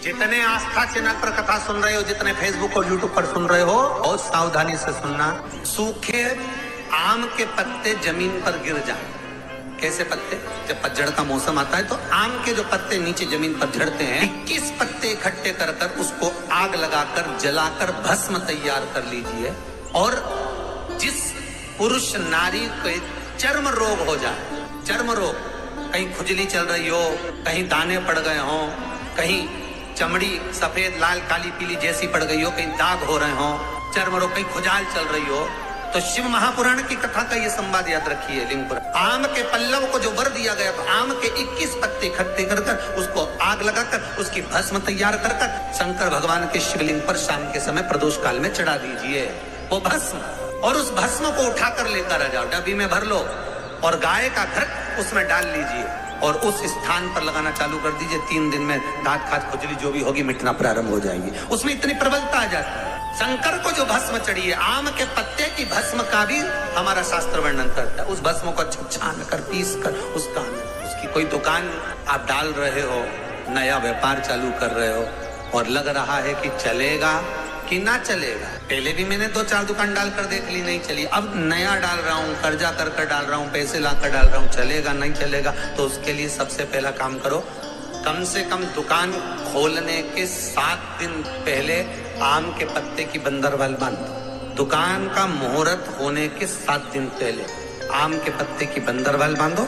जितने आस्था चैनल पर कथा सुन रहे हो, जितने फेसबुक और यूट्यूब पर सुन रहे हो, बहुत सावधानी से सुनना। सूखे आम के पत्ते जमीन पर गिर जाए। कैसे पत्ते? जब पतझड़ का मौसम आता है तो आम के जो पत्ते नीचे जमीन पर झड़ते हैं, 21 पत्ते इकट्ठे कर कर उसको आग लगाकर जलाकर भस्म तैयार कर लीजिए। और जिस पुरुष नारी को चर्म रोग हो जाए, चर्म रोग, कहीं खुजली चल रही हो, कहीं दाने पड़ गए हो, कहीं चमड़ी सफेद लाल काली पीली जैसी पड़ गई हो, कहीं दाग हो रहे हो, चर्म रोग, कहीं खुजाल चल रही हो, तो शिव महापुराण की कथा का ये संवाद याद रखिए। लिंगपुर आम के पल्लव को जो वर दिया गया, तो आम के 21 पत्ते इकट्ठे कर कर उसको आग लगाकर उसकी भस्म तैयार कर कर शंकर भगवान के शिवलिंग पर शाम के समय प्रदोष काल में चढ़ा दीजिए वो भस्म। और उस भस्म को उठाकर लेकर आ जाओ, डब्बी में भर लो और गाय का घृत उसमें डाल लीजिए और उस स्थान पर लगाना चालू कर दीजिए। 3 दिन में दांत खाज खुजली जो भी होगी मिटना प्रारंभ हो जाएगी। उसमें इतनी प्रबलता आ जाती है। शंकर को जो भस्म चढ़ी है, आम के पत्ते की भस्म का भी हमारा शास्त्र वर्णन करता है। उस भस्म को छान कर पीस कर उसकी कोई दुकान आप डाल रहे हो, नया व्यापार चालू कर रहे हो और लग रहा है कि चलेगा कि ना चलेगा। पहले भी मैंने 2-4 दुकान डालकर देख ली, नहीं चली। अब नया डाल रहा हूँ, कर्जा कर कर डाल रहा हूँ, पैसे लाकर डाल रहा हूँ, चलेगा नहीं चलेगा। तो उसके लिए सबसे पहला काम करो, कम से कम दुकान खोलने के 7 दिन पहले आम के पत्ते की बंदरवाल बांधो। दुकान का मुहूर्त होने के 7 दिन पहले आम के पत्ते की बंदरवाल बांधो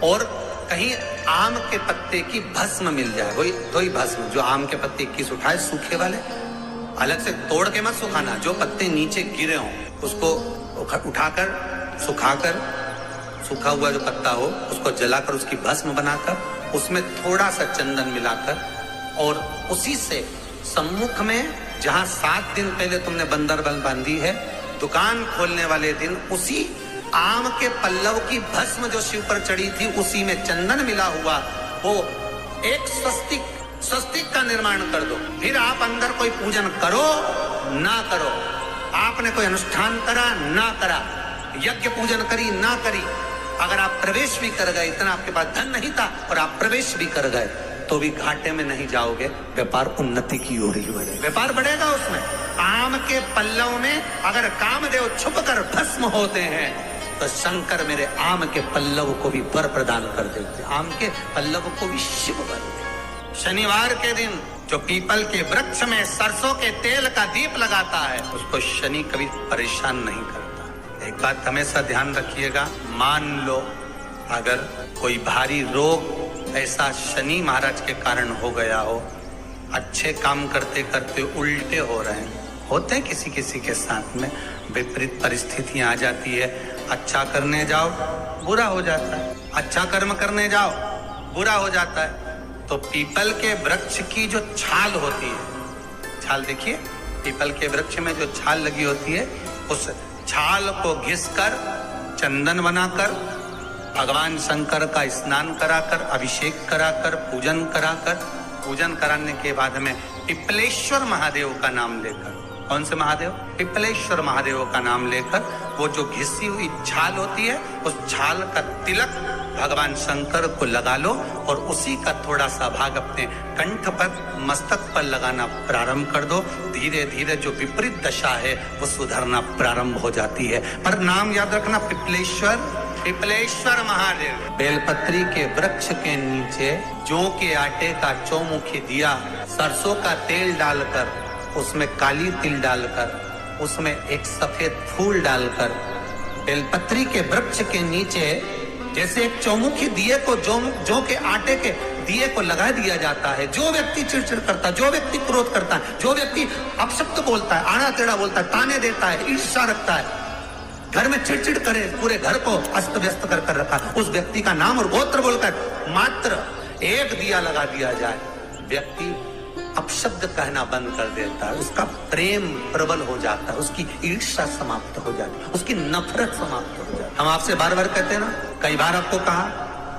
और कहीं आम के पत्ते की भस्म मिल जाए, वही भस्म जो आम के पत्ते 21 उठाए सूखे वाले, अलग से तोड़ के मत सुखाना, जो पत्ते नीचे गिरे हों उसको उठाकर सुखाकर, सूखा हुआ जो पत्ता हो उसको जलाकर उसकी भस्म बनाकर उसमें थोड़ा सा चंदन मिलाकर और उसी से सम्मुख में जहां 7 दिन पहले तुमने बंदरबल बांधी है, दुकान खोलने वाले दिन उसी आम के पल्लव की भस्म जो शिव पर चढ़ी थी उसी में चंदन मिला हुआ वो एक स्वस्तिक का निर्माण कर दो। फिर आप अंदर कोई पूजन करो ना करो, आपने कोई अनुष्ठान करा ना करा, यज्ञ पूजन करी ना करी, अगर आप प्रवेश भी कर गए, इतना आपके पास धन नहीं था और आप प्रवेश भी कर गए तो भी घाटे में नहीं जाओगे। व्यापार उन्नति की ओर ही बढ़ेगा, व्यापार बढ़ेगा। उसमें आम के पल्लव में अगर कामदेव छुप कर भस्म होते हैं तो शंकर मेरे आम के पल्लव को भी वर प्रदान कर देते, आम के पल्लव को भी शिव वर। शनिवार के दिन जो पीपल के वृक्ष में सरसों के तेल का दीप लगाता है उसको शनि कभी परेशान नहीं करता। एक बात हमेशा ध्यान रखिएगा, मान लो अगर कोई भारी रोग ऐसा शनि महाराज के कारण हो गया हो, अच्छे काम करते करते उल्टे हो रहे हैं, होते हैं किसी किसी के साथ में, विपरीत परिस्थितियां आ जाती है। अच्छा करने जाओ बुरा हो जाता है, अच्छा कर्म करने जाओ बुरा हो जाता है। तो पीपल के वृक्ष की जो छाल होती है, छाल देखिए, पीपल के वृक्ष में जो छाल लगी होती है, उस छाल को घिसकर चंदन बनाकर भगवान शंकर का स्नान कराकर, अभिषेक कराकर, पूजन कराने के बाद में पिपलेश्वर महादेव का नाम लेकर, कौन से महादेव? पिपलेश्वर महादेव का नाम लेकर वो जो घिसी हुई छाल होती है उस छाल का तिलक भगवान शंकर को लगा लो और उसी का थोड़ा सा भाग अपने कंठ पर, मस्तक पर लगाना प्रारंभ कर दो। धीरे धीरे जो विपरीत दशा है वो सुधरना प्रारंभ हो जाती है। पर नाम याद रखना, पिपलेश्वर महादेव। बेलपत्री के वृक्ष के नीचे जौ के आटे का चौमुखी दिया, सरसों का तेल डालकर, उसमें काली तिल डालकर, उसमें एक सफेद फूल डालकर, बेलपत्री के वृक्ष के नीचे जैसे एक चौमुखी दिए को जौ के आटे के दिए को लगा दिया जाता है। जो व्यक्ति चिड़चिड़ करता है, जो व्यक्ति क्रोध करता है, जो व्यक्ति अपशब्द बोलता है, आड़ा टेढ़ा बोलता है, ताने देता है, ईर्ष्या रखता है, घर में चिड़चिड़ करे, पूरे घर को अस्त व्यस्त कर रखा, उस व्यक्ति का नाम और गोत्र बोलकर मात्र एक दिया लगा दिया जाए, व्यक्ति अपशब्द कहना बंद कर देता है, उसका प्रेम प्रबल हो जाता है, उसकी ईर्ष्या समाप्त हो जाती है, उसकी नफरत समाप्त हो जाती है। हम आपसे बार बार कहते हैं ना, कई बार आपको कहा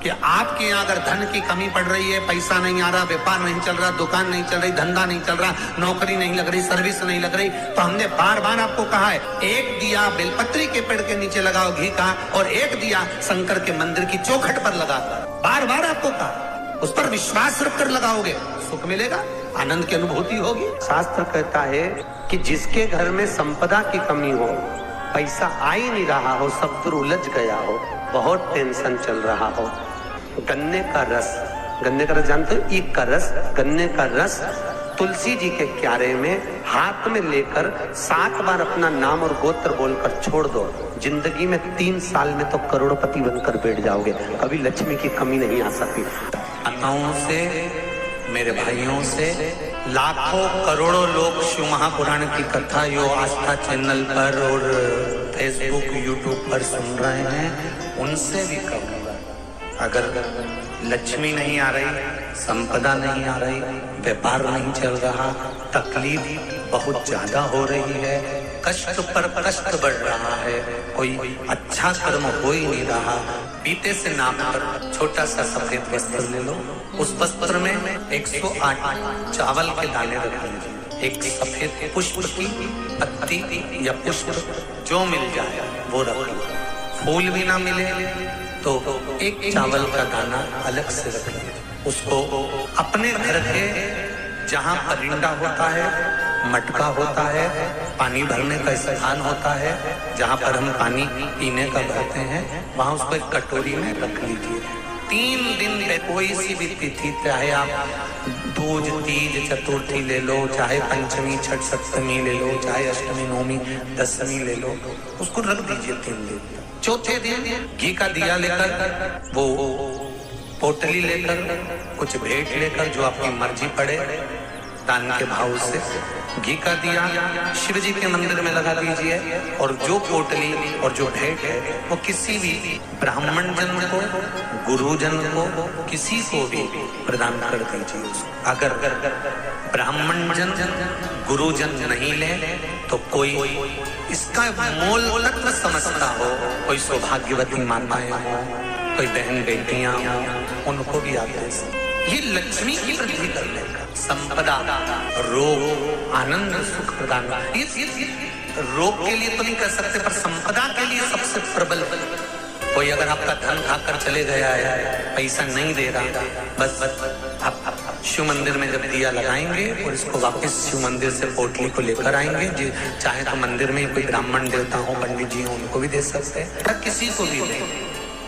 कि आपके यहाँ अगर धन की कमी पड़ रही है, पैसा नहीं आ रहा, व्यापार नहीं चल रहा, दुकान नहीं चल रही, धंधा नहीं चल रहा, नौकरी नहीं लग रही, सर्विस नहीं लग रही, तो हमने बार बार आपको कहा है, एक दिया बेलपत्री के पेड़ के नीचे लगाओ घी का और एक दिया शंकर के मंदिर की चौखट पर लगाकर, बार बार आपको कहा। उस पर विश्वास रखकर लगाओगे, सुख मिलेगा, आनंद की अनुभूति होगी। शास्त्र कहता है कि जिसके घर में संपदा की कमी हो, पैसा आ ही नहीं रहा हो, सब दूर उलझ गया हो, बहुत टेंशन चल रहा हो, गन्ने का रस जानते हो, ईख का रस, गन्ने का रस तुलसी जी के क्यारे में हाथ में लेकर 7 बार अपना नाम और गोत्र बोलकर छोड़ दो, जिंदगी में 3 साल में तो करोड़पति बनकर बैठ जाओगे, कभी लक्ष्मी की कमी नहीं आ सकती। माताओं से, मेरे भाइयों से, लाखों करोड़ों लोग शिव महापुराण की कथा यो आस्था चैनल पर और फेसबुक यूट्यूब पर सुन रहे हैं, उनसे भी कहूंगा, अगर लक्ष्मी नहीं आ रही, संपदा नहीं आ रही, व्यापार नहीं चल रहा, तकलीफ बहुत ज्यादा हो रही है, कष्ट पर कष्ट बढ़ रहा है, कोई अच्छा कर्म हो ही नहीं रहा, पीते से नाप कर छोटा सा सफेद वस्त्र ले लो, उस वस्त्र में 108 चावल के दाने रख लीजिए, एक सफेद पुष्प की पत्ती या पुष्प जो मिल जाए वो रख लो, फूल भी ना मिले तो एक चावल का दाना अलग से रख लीजिए, उसको अपने घर के जहाँ परिंदा होता है, मटका होता है, पानी भरने का स्थान होता है, जहाँ पर हम पानी पीने का भरते हैं, वहाँ उसको एक कटोरी में रख लीजिए। 3 दिन पे कोई सी भी तिथि, चाहे आप दूज, तीज, चतुर्थी ले लो, चाहे पंचमी, छठ, सप्तमी ले लो, चाहे अष्टमी, नवमी, दशमी ले लो, उसको रख दीजिए 3 दिन। चौथे दिन घी का दिया लेकर, वो पोटली लेकर, कुछ भेंट लेकर, जो आपकी मर्जी पड़े, दान के भाव से घी का दिया शिव जी के मंदिर में लगा दीजिए, और जो पोटली और जो भेंट है वो किसी भी ब्राह्मण जन को, गुरुजन को, किसी को भी प्रदान कर दीजिए। अगर ब्राह्मण जन, गुरुजन नहीं ले तो कोई इसका मोल तत्व समझता हो, कोई सौभाग्यवती माताएं हो, कोई बहन बेटियां हो, उनको भी आप दे सकते। ये लक्ष्मी की वृद्धि करने का, संपदा, रोग, आनंद, सुख प्रदान, रोग के लिए तो नहीं कर सकते, पर संपदा के लिए सबसे प्रबल। कोई अगर आपका धन खाकर चले गया है, पैसा नहीं दे रहा, बस आप शिव मंदिर में जब दिया लगाएंगे और इसको वापस शिव मंदिर से पोटली को लेकर आएंगे, चाहे तो मंदिर में कोई ब्राह्मण देवता हो, पंडित जी हो, उनको भी दे सकते हैं, किसी को भी दे,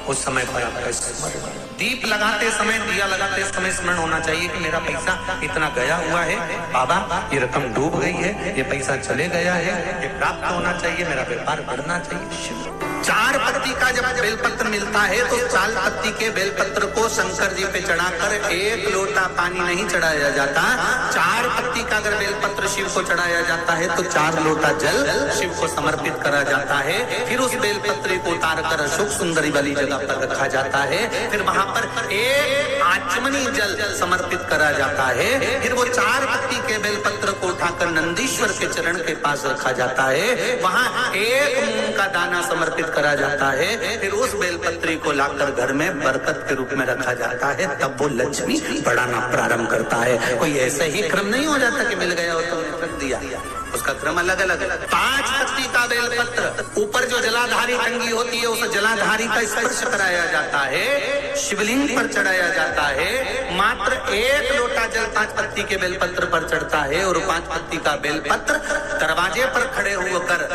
उस समय पर आपका स्मरण, दीप लगाते समय, दिया लगाते समय स्मरण होना चाहिए कि मेरा पैसा इतना गया हुआ है, बाबा ये रकम डूब गई है, ये पैसा चले गया है, ये प्राप्त होना चाहिए, मेरा व्यापार बढ़ना चाहिए। 4 पत्ती का जब बेलपत्र मिलता है तो 4 पत्ती के बेलपत्र को शंकर जी पे चढ़ाकर 1 लोटा पानी नहीं चढ़ाया जाता। 4 पत्ती का अगर बेलपत्र शिव को चढ़ाया जाता है तो 4 लोटा जल शिव को समर्पित करा जाता है। फिर उस बेलपत्र को उतार कर अशोक सुंदरी वाली जगह पर रखा जाता है। फिर वहां पर 1 आचमनी जल समर्पित करा जाता है। फिर वो 4 पत्ती के बेलपत्र को उठाकर नंदीश्वर के चरण के पास रखा जाता है। वहां 1 मूंग का दाना समर्पित करा जाता है। फिर उस बेलपत्री को लाकर घर में बरकत के रूप में रखा जाता है। तब वो लक्ष्मी बढ़ाना प्रारंभ करता है। कोई ऐसे ही क्रम नहीं हो जाता कि मिल गया हो तो रख दिया, उसका क्रम अलग अलग। 5 पत्ती का बेलपत्र, ऊपर जो जलाधारी टंगी होती है उस जलाधारी का स्पर्श कराया जाता है, शिवलिंग पर चढ़ाया जाता है। मात्र 1 लोटा जल 5 पत्ती के बेलपत्र पर चढ़ता है और 5 पत्ती का बेलपत्र दरवाजे पर खड़े होकर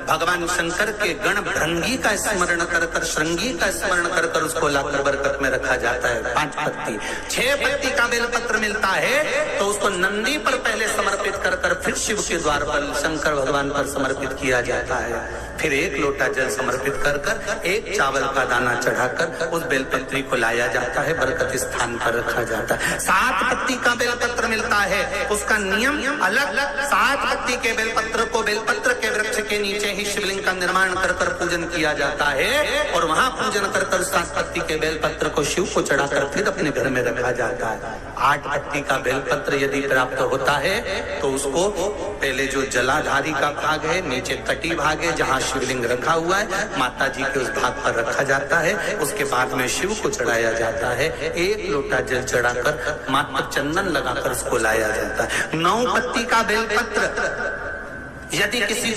भगवान शंकर के गण भृंगी का स्मरण कर कर, श्रृंगी का स्मरण कर कर उसको लाकर बरकत में रखा जाता है। 5 पत्ती। 6 पत्ती का बेलपत्र मिलता है तो उसको नंदी पर पहले समर्पित कर कर फिर शिव के द्वार पर शंकर भगवान पर समर्पित किया जाता है। फिर 1 लोटा जल समर्पित कर कर 1 चावल का दाना चढ़ाकर उस बेलपत्री को लाया जाता है, बरकत स्थान पर रखा जाता है। 7 पत्ती का बेलपत्र मिलता है, उसका नियम अलग। 7 पत्ती के बेलपत्र को बेलपत्र के वृक्ष के नीचे ही शिवलिंग का निर्माण कर कर पूजन किया जाता है और वहां पूजन कर कर 7 पत्ती के बेलपत्र को शिव को चढ़ाकर फिर अपने घर में रखा जाता है। 8 पत्ती का बेलपत्र यदि प्राप्त होता है तो उसको पहले जो जलाधारी का भाग है, नीचे कटी भाग है जहाँ शिवलिंग रखा हुआ है, माता जी के उस भाग पर रखा जाता है। उसके बाद में शिव को चढ़ाया जाता है। 1 लोटा जल चढ़ाकर मात्र चंदन लगाकर उसको लाया जाता है। 9 पत्ती का बेलपत्र यदि किसी